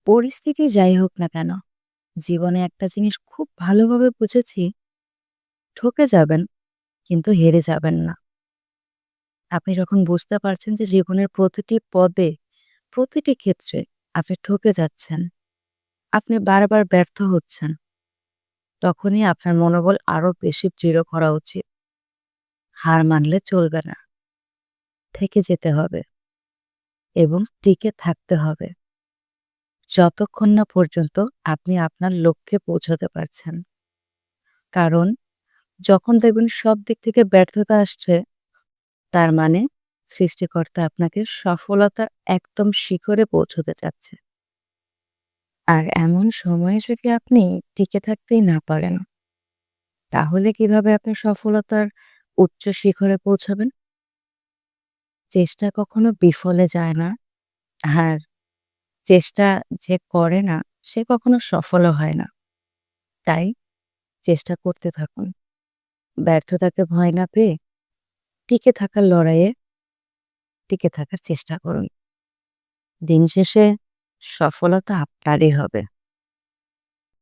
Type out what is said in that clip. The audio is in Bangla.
পরিস্থিতি যাই হোক না কেন, জীবনে একটা জিনিস খুব ভালোভাবে বুঝেছি, ঠকে যাবেন কিন্তু হেরে যাবেন না। আপনি যখন বুঝতে পারছেন যে জীবনের প্রতিটি পদে, প্রতিটি ক্ষেত্রে আপনি ঠকে যাচ্ছেন, আপনি বারবার ব্যর্থ হচ্ছেন, তখনই আপনার মনোবল আরো বেশি দৃঢ় করা উচিত। হার মানলে চলবে না, থেকে যেতে হবে এবং টিকে থাকতে হবে যতক্ষণ না পর্যন্ত আপনি আপনার লক্ষ্যে পৌঁছতে পারছেন। কারণ যখন দেখবেন সব দিক থেকে ব্যর্থতা আসছে, তার মানে সৃষ্টিকর্তা আপনাকে সফলতার একদম শিখরে পৌঁছতে চাচ্ছে। আর এমন সময়ে যদি আপনি টিকে থাকতেই না পারেন, তাহলে কিভাবে আপনি সফলতার উচ্চ শিখরে পৌঁছাবেন? চেষ্টা কখনো বিফলে যায় না। আর চেষ্টা যে করে না, সে কখনো সফলও হয় না। তাই চেষ্টা করতে থাকুন। ব্যর্থতাকে ভয় না পেয়ে টিকে থাকার লড়াইয়ে টিকে থাকার চেষ্টা করুন। দিন শেষে সফলতা আপনারই হবে।